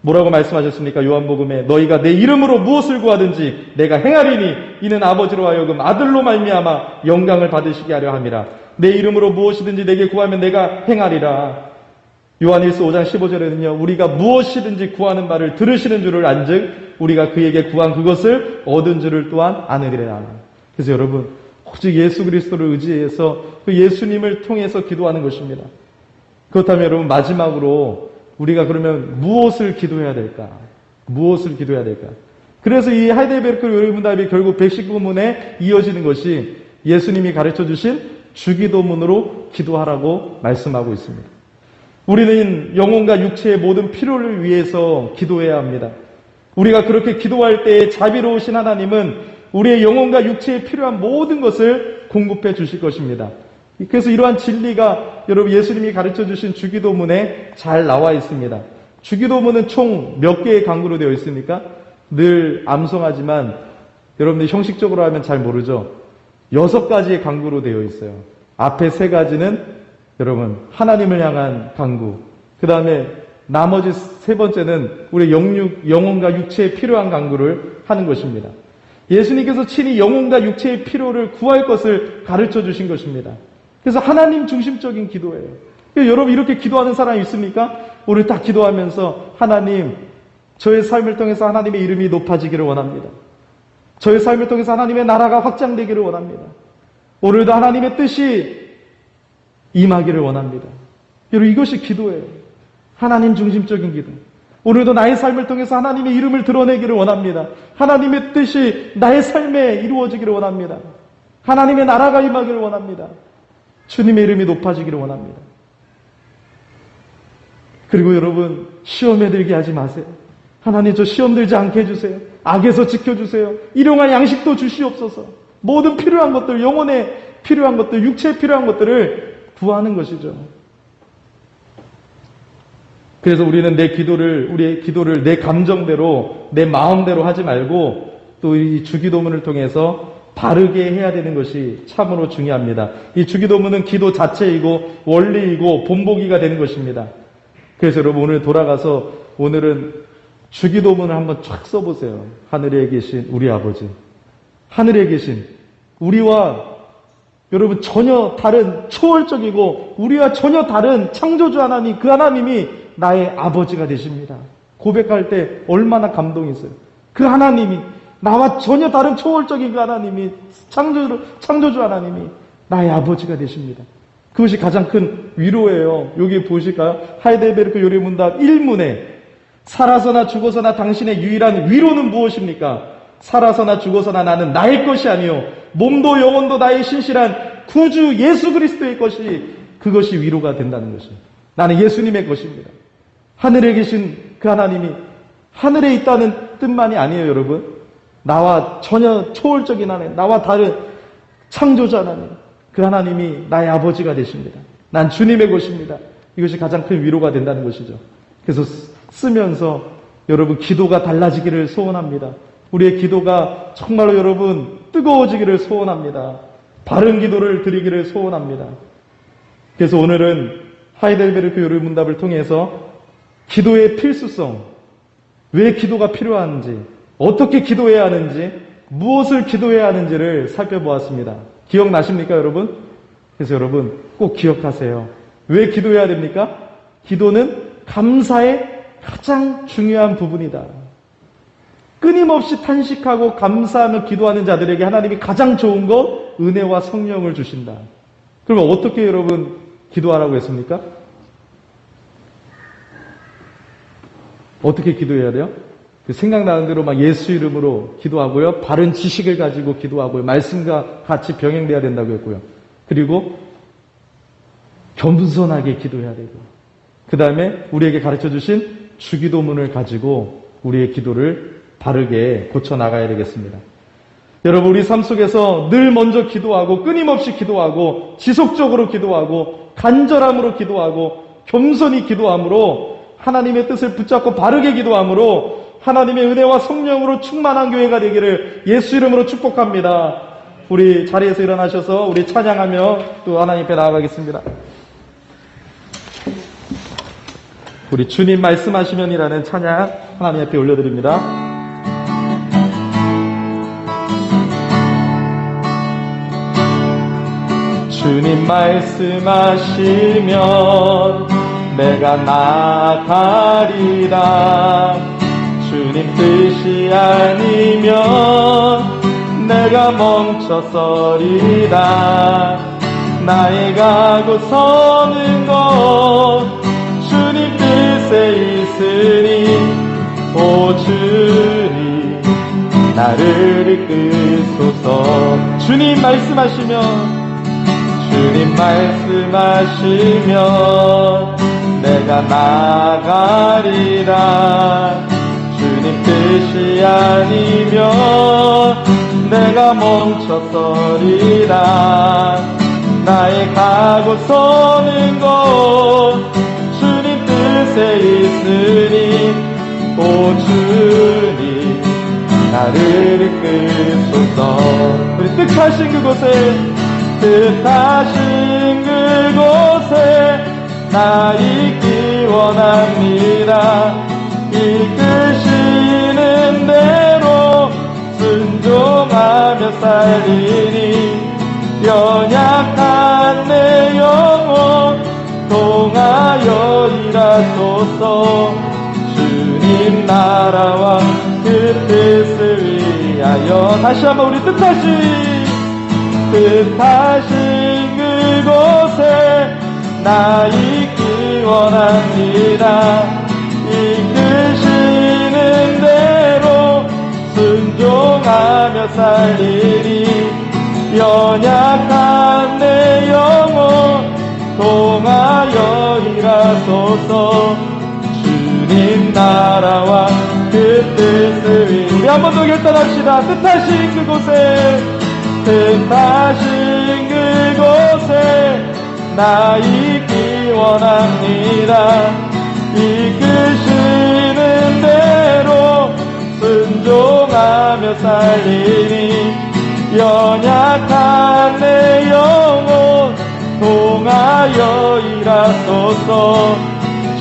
뭐라고 말씀하셨습니까? 요한복음에 너희가 내 이름으로 무엇을 구하든지 내가 행하리니 이는 아버지로 하여금 아들로 말미암아 영광을 받으시게 하려 함이라. 내 이름으로 무엇이든지 내게 구하면 내가 행하리라. 요한일서 5장 15절에는요. 우리가 무엇이든지 구하는 바를 들으시는 줄을 안즉 우리가 그에게 구한 그것을 얻은 줄을 또한 아느니라. 그래서 여러분, 오직 예수 그리스도를 의지해서 그 예수님을 통해서 기도하는 것입니다. 그렇다면 여러분, 마지막으로 우리가 그러면 무엇을 기도해야 될까? 무엇을 기도해야 될까? 그래서 이 하이델베르크 요리문답이 결국 119문에 이어지는 것이 예수님이 가르쳐 주신 주기도문으로 기도하라고 말씀하고 있습니다. 우리는 영혼과 육체의 모든 필요를 위해서 기도해야 합니다. 우리가 그렇게 기도할 때에 자비로우신 하나님은 우리의 영혼과 육체에 필요한 모든 것을 공급해 주실 것입니다. 그래서 이러한 진리가 여러분 예수님이 가르쳐 주신 주기도문에 잘 나와 있습니다. 주기도문은 총 몇 개의 강구로 되어 있습니까? 늘 암송하지만 여러분들이 형식적으로 하면 잘 모르죠. 6가지의 강구로 되어 있어요. 앞에 3가지는 여러분 하나님을 향한 강구, 그 다음에 나머지 3번째는 우리 영혼과 육체에 필요한 강구를 하는 것입니다. 예수님께서 친히 영혼과 육체의 필요를 구할 것을 가르쳐 주신 것입니다. 그래서 하나님 중심적인 기도예요. 여러분 이렇게 기도하는 사람이 있습니까? 오늘 딱 기도하면서 하나님, 저의 삶을 통해서 하나님의 이름이 높아지기를 원합니다. 저의 삶을 통해서 하나님의 나라가 확장되기를 원합니다. 오늘도 하나님의 뜻이 임하기를 원합니다. 여러분 이것이 기도예요. 하나님 중심적인 기도. 오늘도 나의 삶을 통해서 하나님의 이름을 드러내기를 원합니다. 하나님의 뜻이 나의 삶에 이루어지기를 원합니다. 하나님의 나라가 임하기를 원합니다. 주님의 이름이 높아지기를 원합니다. 그리고 여러분 시험에 들게 하지 마세요. 하나님 저 시험 들지 않게 해주세요. 악에서 지켜주세요. 일용할 양식도 주시옵소서. 모든 필요한 것들, 영혼에 필요한 것들, 육체에 필요한 것들을 구하는 것이죠. 그래서 우리는 우리의 기도를 내 감정대로, 내 마음대로 하지 말고 또 이 주기도문을 통해서 바르게 해야 되는 것이 참으로 중요합니다. 이 주기도문은 기도 자체이고 원리이고 본보기가 되는 것입니다. 그래서 여러분 오늘 돌아가서 오늘은 주기도문을 한번 쫙 써보세요. 하늘에 계신 우리 아버지, 하늘에 계신 우리와 여러분 전혀 다른 초월적이고 우리와 전혀 다른 창조주 하나님, 그 하나님이 나의 아버지가 되십니다. 고백할 때 얼마나 감동이 있어요. 그 하나님이, 나와 전혀 다른 초월적인 그 하나님이, 창조주 하나님이 나의 아버지가 되십니다. 그것이 가장 큰 위로예요. 여기 보실까요? 하이델베르크 요리문답 1문에 살아서나 죽어서나 당신의 유일한 위로는 무엇입니까? 살아서나 죽어서나 나는 나의 것이 아니요 몸도 영혼도 나의 신실한 구주 예수 그리스도의 것이, 그것이 위로가 된다는 것이에요. 나는 예수님의 것입니다. 하늘에 계신 그 하나님이 하늘에 있다는 뜻만이 아니에요, 여러분. 나와 전혀 초월적인 하나님, 나와 다른 창조자 하나님, 그 하나님이 나의 아버지가 되십니다. 난 주님의 것입니다. 이것이 가장 큰 위로가 된다는 것이죠. 그래서 쓰면서 여러분 기도가 달라지기를 소원합니다. 우리의 기도가 정말로 여러분 뜨거워지기를 소원합니다. 바른 기도를 드리기를 소원합니다. 그래서 오늘은 하이델베르크 요리문답을 통해서 기도의 필수성, 왜 기도가 필요한지, 어떻게 기도해야 하는지, 무엇을 기도해야 하는지를 살펴보았습니다. 기억나십니까, 여러분? 그래서 여러분 꼭 기억하세요. 왜 기도해야 됩니까? 기도는 감사의 가장 중요한 부분이다. 끊임없이 탄식하고 감사하며 기도하는 자들에게 하나님이 가장 좋은 것, 은혜와 성령을 주신다. 그러면 어떻게 여러분 기도하라고 했습니까? 어떻게 기도해야 돼요? 생각나는 대로 막 예수 이름으로 기도하고요. 바른 지식을 가지고 기도하고요. 말씀과 같이 병행돼야 된다고 했고요. 그리고 겸손하게 기도해야 되고, 그 다음에 우리에게 가르쳐 주신 주기도문을 가지고 우리의 기도를 바르게 고쳐나가야 되겠습니다. 여러분, 우리 삶 속에서 늘 먼저 기도하고, 끊임없이 기도하고, 지속적으로 기도하고, 간절함으로 기도하고, 겸손히 기도함으로, 하나님의 뜻을 붙잡고 바르게 기도함으로 하나님의 은혜와 성령으로 충만한 교회가 되기를 예수 이름으로 축복합니다. 우리 자리에서 일어나셔서 우리 찬양하며 또 하나님 앞에 나아가겠습니다. 우리 주님 말씀하시면이라는 찬양 하나님 앞에 올려드립니다. 주님 말씀하시면 내가 나가리라. 주님 뜻이 아니면 내가 멈춰서리라. 나의 가고 서는 것 주님 뜻에 있으니 오 주님 나를 이끄소서. 주님 말씀하시면 내가 나가리라. 주님 뜻이 아니면 내가 멈춰서리라. 나의 가고 서는 것 주님 뜻에 있으니 오 주님 나를 이끄소서. 우리 뜻하신 그곳에 나 있기 원합니다. 이끄시는 대로 순종하며 살리니 연약한 내 영혼 통하여 일하소서. 주님 나라와 그 뜻을 위하여. 다시 한번 우리 뜻하신 그곳에 나 있기 원합니다. 이끄시는 대로 순종하며 살리니 연약한 내 영혼 통하여 일하소서. 주님 나라와 그 뜻을 위해. 우리 한 번 더 결단합시다. 뜻하신 그곳에 나 있기 원합니다. 이끄시는 대로 순종하며 살리니 연약한 내 영혼 통하여 일하소서.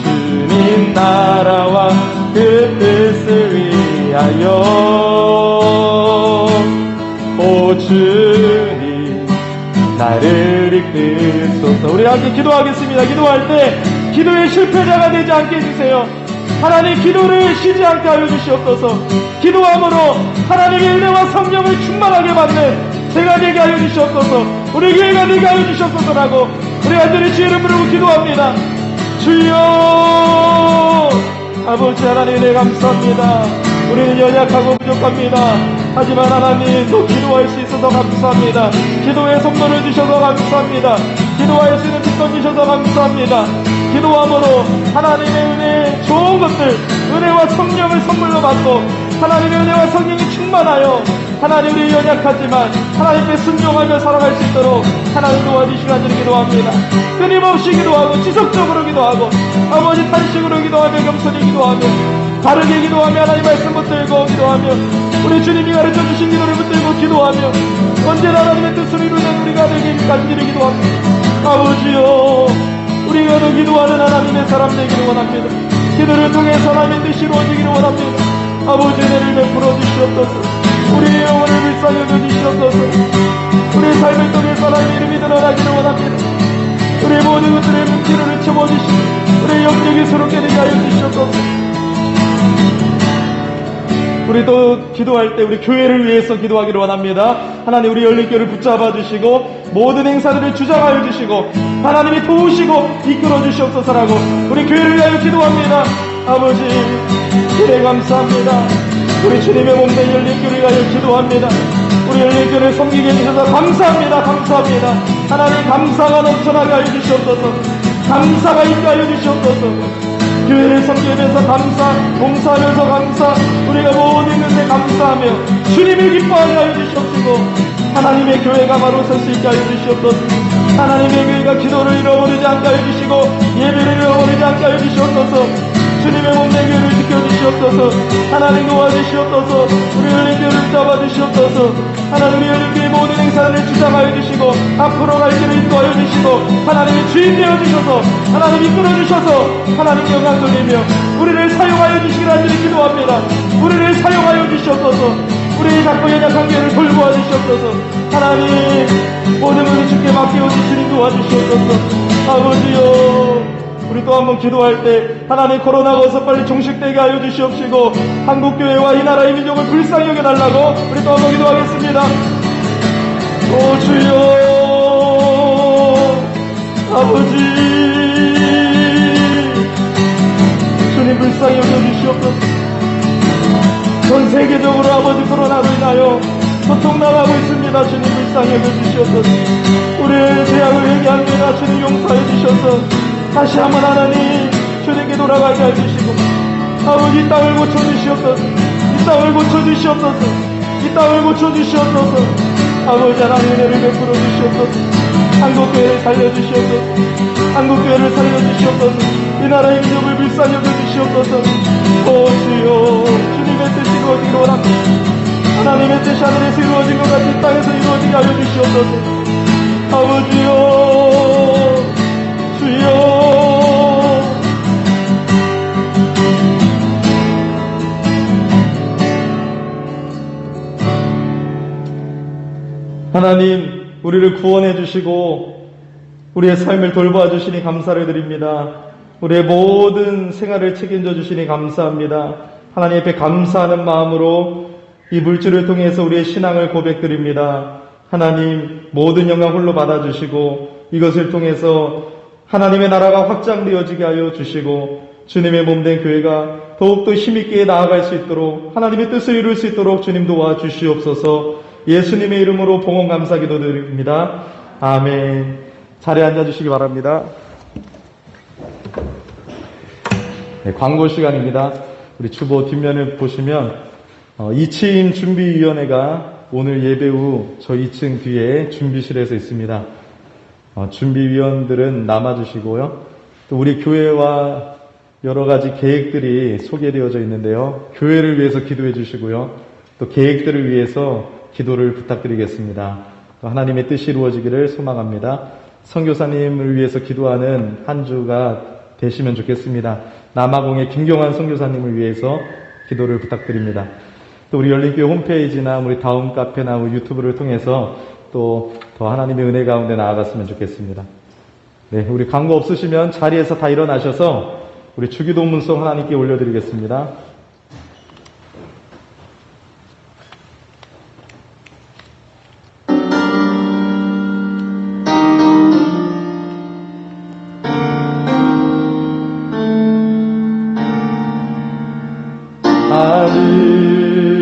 주님 나라와 그 뜻을 위하여 오 주님 나를 이끄소서. 우리 함께 기도하겠습니다. 기도할 때 기도의 실패자가 되지 않게 해주세요. 하나님 기도를 쉬지 않게 하여 주시옵소서. 기도함으로 하나님의 은혜와 성령을 충만하게 받는 제가 되게 하여 주시옵소서. 우리 교회가 되게 하여 주시옵소서라고 우리 간절히 주의 이름 부르고 기도합니다. 주여 아버지 하나님 은혜 감사합니다. 우리는 연약하고 부족합니다. 하지만 하나님 또 기도할 수 있어서 감사합니다. 기도의 속도를 주셔서 감사합니다. 기도할 수 있는 특권 주셔서 감사합니다. 기도함으로 하나님의 은혜 좋은 것들 은혜와 성령을 선물로 받고 하나님의 은혜와 성령이 충만하여 하나님 우리 연약하지만 하나님께 순종하며 살아갈 수 있도록 하나님 도와주시기를 기도합니다. 끊임없이 기도하고 지속적으로 기도하고 아버지 탄식으로 기도하며 겸손히 기도하며 바르게 기도하며 하나님 말씀 붙들고 기도하며 우리 주님이 가르쳐 주신 기도를 붙들고 기도하며 언제나 하나님의 뜻을 이루는 우리가 되길 간절히 기도합니다. 아버지요, 우리가 더 기도하는 하나님의 사람 되기를 원합니다. 기도를 통해서 하나님의 뜻이 이루어지기를 원합니다. 아버지 은혜를 베풀어 주시옵소서. 우리의 영혼을 불쌍히 여겨주시옵소서. 우리의 삶을 통해서 하나님의 이름이 드러나기를 원합니다. 우리의 모든 것들의 문제를 채워주시고 우리의 영역이 새롭게 되게 하여 주시옵소서. 우리도 기도할 때 우리 교회를 위해서 기도하기를 원합니다. 하나님 우리 열린교회를 붙잡아 주시고 모든 행사들을 주장하여 주시고 하나님이 도우시고 이끌어 주시옵소서라고 우리 교회를 위하여 기도합니다. 아버지 은혜 감사합니다. 우리 주님의 몸된 열린교회를 위하여 기도합니다. 우리 열린교회를 섬기게 해주셔서 감사합니다. 감사합니다. 하나님 감사가 넘쳐나게 하여 주시옵소서. 감사가 있게 하여 주시옵소서. 교회를 섬기면서 감사, 봉사하면서 감사, 우리가 모든 것에 감사하며 주님을 기뻐하게 하여 주시옵시고 하나님의 교회가 바로 설 수 있게 하여 주시옵소서. 하나님의 교회가 기도를 잃어버리지 않게 하여 주시고 예배를 잃어버리지 않게 하여 주시옵소서. 주님의 몸된 교회를 지켜주시옵소서. 하나님 도와주시옵소서. 우리 열린교회를 잡아주시옵소서. 하나님 우리 열린교회 모든 행사를 주장하여 주시고 앞으로 갈 길을 인도하여 주시고 하나님의 주인 되어주셔서 하나님 이끌어주셔서 하나님 영광 돌리며 우리를 사용하여 주시기를 간절히 기도합니다. 우리를 사용하여 주시옵소서. 우리의 작고 연약한 교회를 돌보아 주시옵소서. 하나님 모든 것을 주께 맡겨 주시니 도와주시옵소서. 아버지요, 우리 또 한번 기도할 때 하나님 코로나가 어서 빨리 종식되게 하여 주시옵시고 한국교회와 이 나라의 민족을 불쌍히 여겨달라고 우리 또 한번 기도하겠습니다. 오 주여, 아버지 주님 불쌍히 여겨주시옵소서. 전 세계적으로 아버지 코로나로 인하여 고통당하고 있습니다. 주님 불쌍히 여겨주시옵소서. 우리의 죄악을 회개합니다. 주님 용서해 주셔서 다시 한번 하나님 주님께 돌아가게 해주시고 아버지 이 땅을 고쳐주시옵소서. 이 땅을 고쳐주시옵소서. 이 땅을 고쳐주시옵소서. 아버지 하나님 은혜를 베풀어 주시옵소서. 한국교회를 살려주시옵소서. 한국교회를 살려주시옵소서. 이 나라의 민족을 불쌍히 여겨주시옵소서. 오 주여, 주님의 뜻이 이루어지기를 원합니다. 하나님의 뜻이 하늘에서 이루어진 것 같이 땅에서 이루어지게 하여 주시옵소서. 아버지요, 주여, 하나님 우리를 구원해 주시고 우리의 삶을 돌보아 주시니 감사를 드립니다. 우리의 모든 생활을 책임져 주시니 감사합니다. 하나님 앞에 감사하는 마음으로 이 물질을 통해서 우리의 신앙을 고백드립니다. 하나님 모든 영광 홀로 받아주시고 이것을 통해서 하나님의 나라가 확장되어지게 하여 주시고 주님의 몸된 교회가 더욱더 힘있게 나아갈 수 있도록 하나님의 뜻을 이룰 수 있도록 주님 도와주시옵소서. 예수님의 이름으로 봉헌 감사 기도드립니다. 아멘. 자리에 앉아주시기 바랍니다. 네, 광고 시간입니다. 우리 주보 뒷면을 보시면 2층 준비위원회가 오늘 예배 후 저 2층 뒤에 준비실에서 있습니다. 준비위원들은 남아주시고요. 또 우리 교회와 여러 가지 계획들이 소개되어져 있는데요. 교회를 위해서 기도해 주시고요. 또 계획들을 위해서 기도를 부탁드리겠습니다. 또 하나님의 뜻이 이루어지기를 소망합니다. 선교사님을 위해서 기도하는 한 주가 되시면 좋겠습니다. 남아공의 김경환 선교사님을 위해서 기도를 부탁드립니다. 또 우리 열린교회 홈페이지나 우리 다음 카페나 우리 유튜브를 통해서 또 더 하나님의 은혜 가운데 나아갔으면 좋겠습니다. 네, 우리 광고 없으시면 자리에서 다 일어나셔서 우리 주기도 문송 하나님께 올려드리겠습니다.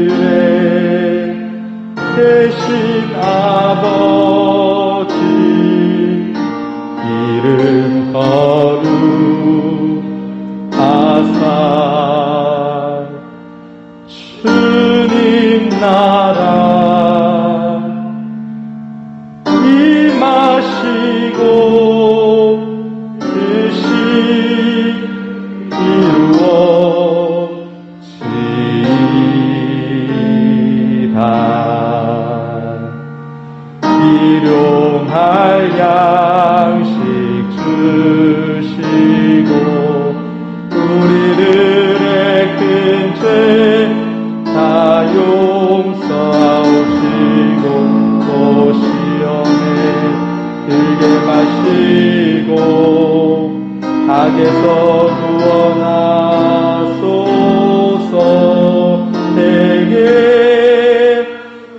하늘에 계신 아버지 이름 거룩하사 주님 나라 임하시고 뜻이 이루어지이다. 일용할 양식 주시고 우리들의 큰 죄 다 용서하시고 또 시험에 들게 마시고 악에서 구원하소서. 내게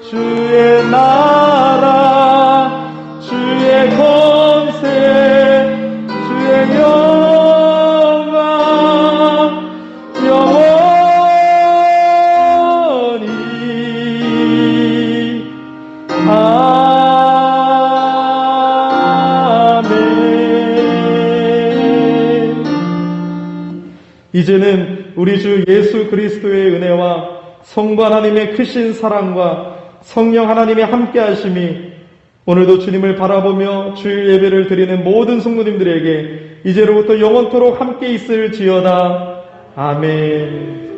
주의 나라 주의 권세 주의 영광 영원히 아멘. 이제는 우리 주 예수 그리스도의 은혜와 성부 하나님의 크신 사랑과 성령 하나님의 함께 하심이 오늘도 주님을 바라보며 주일 예배를 드리는 모든 성도님들에게 이제로부터 영원토록 함께 있을지어다. 아멘.